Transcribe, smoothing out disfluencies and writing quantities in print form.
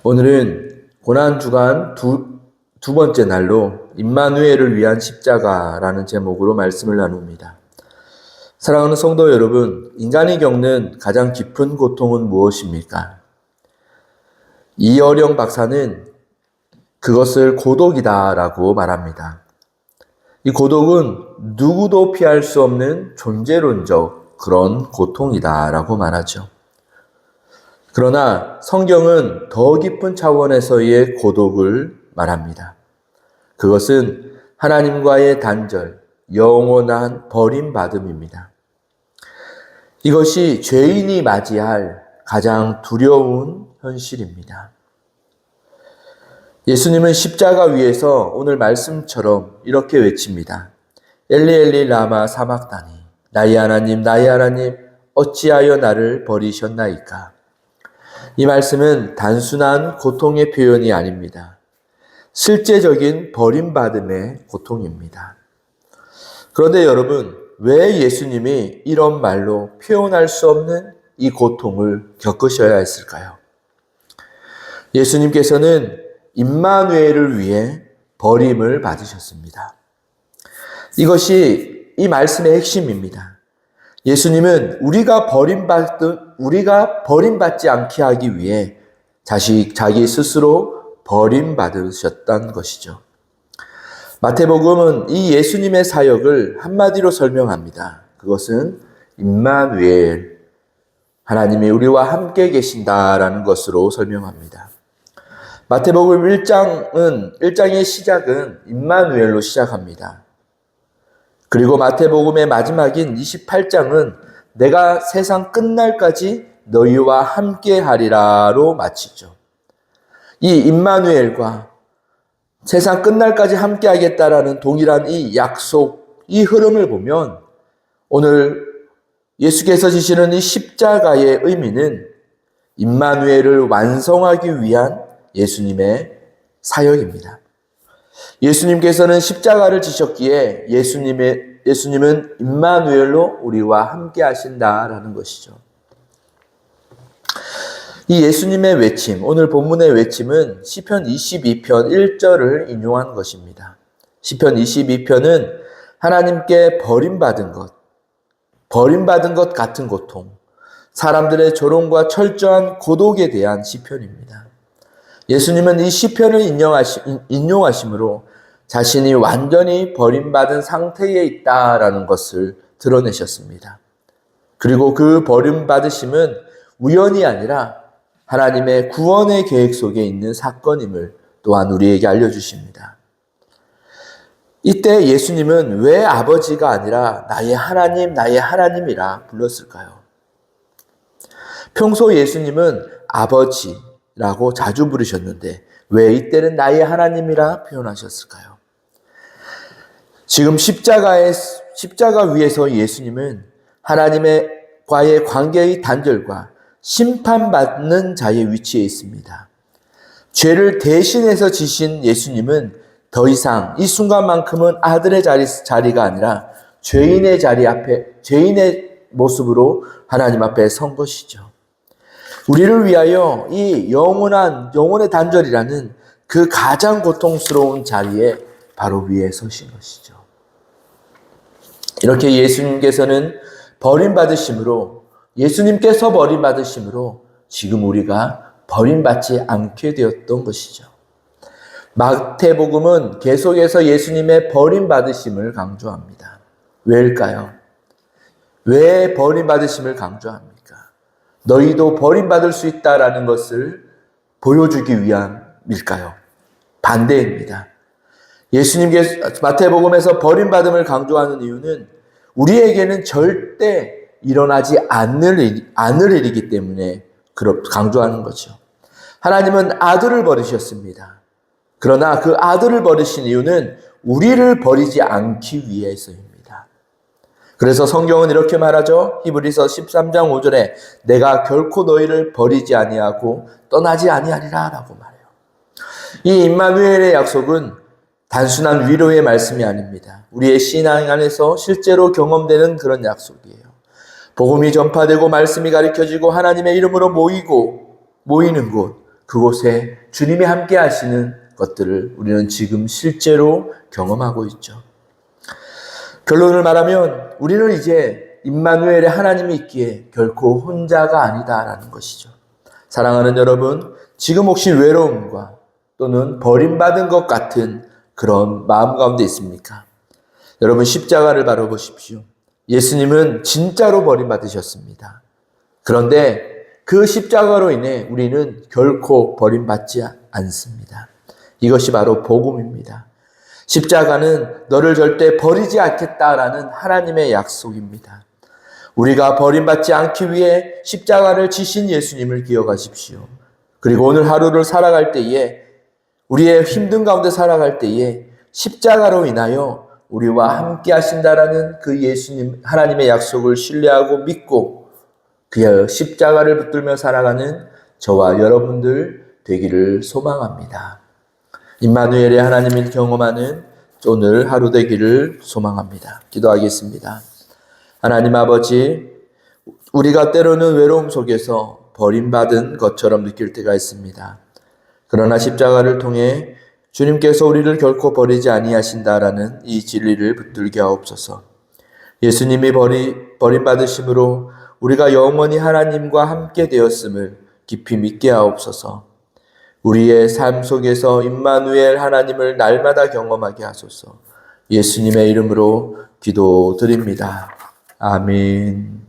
오늘은 고난주간 두 번째 날로 임마누엘을 위한 십자가라는 제목으로 말씀을 나눕니다. 사랑하는 성도 여러분, 인간이 겪는 가장 깊은 고통은 무엇입니까? 이어령 박사는 그것을 고독이다라고 말합니다. 이 고독은 누구도 피할 수 없는 존재론적 그런 고통이다라고 말하죠. 그러나 성경은 더 깊은 차원에서의 고독을 말합니다. 그것은 하나님과의 단절, 영원한 버림받음입니다. 이것이 죄인이 맞이할 가장 두려운 현실입니다. 예수님은 십자가 위에서 오늘 말씀처럼 이렇게 외칩니다. 엘리 엘리 라마 사막다니, 나의 하나님 어찌하여 나를 버리셨나이까. 이 말씀은 단순한 고통의 표현이 아닙니다. 실제적인 버림받음의 고통입니다. 그런데 여러분, 왜 예수님이 이런 말로 표현할 수 없는 이 고통을 겪으셔야 했을까요? 예수님께서는 임마누엘을 위해 버림을 받으셨습니다. 이것이 이 말씀의 핵심입니다. 예수님은 우리가 버림받지 않게 하기 위해 자기 스스로 버림받으셨던 것이죠. 마태복음은 이 예수님의 사역을 한마디로 설명합니다. 그것은 임마누엘, 하나님이 우리와 함께 계신다라는 것으로 설명합니다. 마태복음 1장의 시작은 임마누엘로 시작합니다. 그리고 마태복음의 마지막인 28장은 내가 세상 끝날까지 너희와 함께 하리라로 마치죠. 이 임마누엘과 세상 끝날까지 함께 하겠다라는 동일한 이 약속, 이 흐름을 보면 오늘 예수께서 지시는 이 십자가의 의미는 임마누엘을 완성하기 위한 예수님의 사역입니다. 예수님께서는 십자가를 지셨기에 예수님은 임마누엘로 우리와 함께 하신다라는 것이죠. 이 예수님의 외침, 오늘 본문의 외침은 시편 22편 1절을 인용한 것입니다. 시편 22편은 하나님께 버림받은 것 같은 고통, 사람들의 조롱과 철저한 고독에 대한 시편입니다. 예수님은 이 시편을 인용하심으로 자신이 완전히 버림받은 상태에 있다라는 것을 드러내셨습니다. 그리고 그 버림받으심은 우연이 아니라 하나님의 구원의 계획 속에 있는 사건임을 또한 우리에게 알려주십니다. 이때 예수님은 왜 아버지가 아니라 나의 하나님이라 불렀을까요? 평소 예수님은 아버지라고 자주 부르셨는데 왜 이때는 나의 하나님이라 표현하셨을까요? 지금 십자가 위에서 예수님은 하나님과의 관계의 단절과 심판받는 자의 위치에 있습니다. 죄를 대신해서 지신 예수님은 더 이상 이 순간만큼은 아들의 자리가 아니라 죄인의 모습으로 하나님 앞에 선 것이죠. 우리를 위하여 이 영혼의 단절이라는 그 가장 고통스러운 자리에 바로 위에 서신 것이죠. 이렇게 예수님께서 버림받으심으로 지금 우리가 버림받지 않게 되었던 것이죠. 마태복음은 계속해서 예수님의 버림받으심을 강조합니다. 왜일까요? 왜 버림받으심을 강조합니까? 너희도 버림받을 수 있다라는 것을 보여주기 위함일까요? 반대입니다. 예수님께서 마태복음에서 버림받음을 강조하는 이유는 우리에게는 절대 일어나지 않을 일이기 때문에 강조하는 거죠. 하나님은 아들을 버리셨습니다. 그러나 그 아들을 버리신 이유는 우리를 버리지 않기 위해서입니다. 그래서 성경은 이렇게 말하죠. 히브리서 13장 5절에 내가 결코 너희를 버리지 아니하고 떠나지 아니하리라 라고 말해요. 이 임마누엘의 약속은 단순한 위로의 말씀이 아닙니다. 우리의 신앙 안에서 실제로 경험되는 그런 약속이에요. 복음이 전파되고 말씀이 가르쳐지고 하나님의 이름으로 모이는 곳, 그곳에 주님이 함께 하시는 것들을 우리는 지금 실제로 경험하고 있죠. 결론을 말하면 우리는 이제 임마누엘의 하나님이 있기에 결코 혼자가 아니다라는 것이죠. 사랑하는 여러분, 지금 혹시 외로움과 또는 버림받은 것 같은 그런 마음 가운데 있습니까? 여러분, 십자가를 바라보십시오. 예수님은 진짜로 버림받으셨습니다. 그런데 그 십자가로 인해 우리는 결코 버림받지 않습니다. 이것이 바로 복음입니다. 십자가는 너를 절대 버리지 않겠다라는 하나님의 약속입니다. 우리가 버림받지 않기 위해 십자가를 지신 예수님을 기억하십시오. 그리고 오늘 하루를 살아갈 때에, 우리의 힘든 가운데 살아갈 때에 십자가로 인하여 우리와 함께 하신다라는 그 예수님 하나님의 약속을 신뢰하고 믿고 그 십자가를 붙들며 살아가는 저와 여러분들 되기를 소망합니다. 임마누엘의 하나님을 경험하는 오늘 하루 되기를 소망합니다. 기도하겠습니다. 하나님 아버지, 우리가 때로는 외로움 속에서 버림받은 것처럼 느낄 때가 있습니다. 그러나 십자가를 통해 주님께서 우리를 결코 버리지 아니하신다라는 이 진리를 붙들게 하옵소서. 예수님이 버림받으심으로 우리가 영원히 하나님과 함께 되었음을 깊이 믿게 하옵소서. 우리의 삶 속에서 임마누엘 하나님을 날마다 경험하게 하소서. 예수님의 이름으로 기도드립니다. 아멘.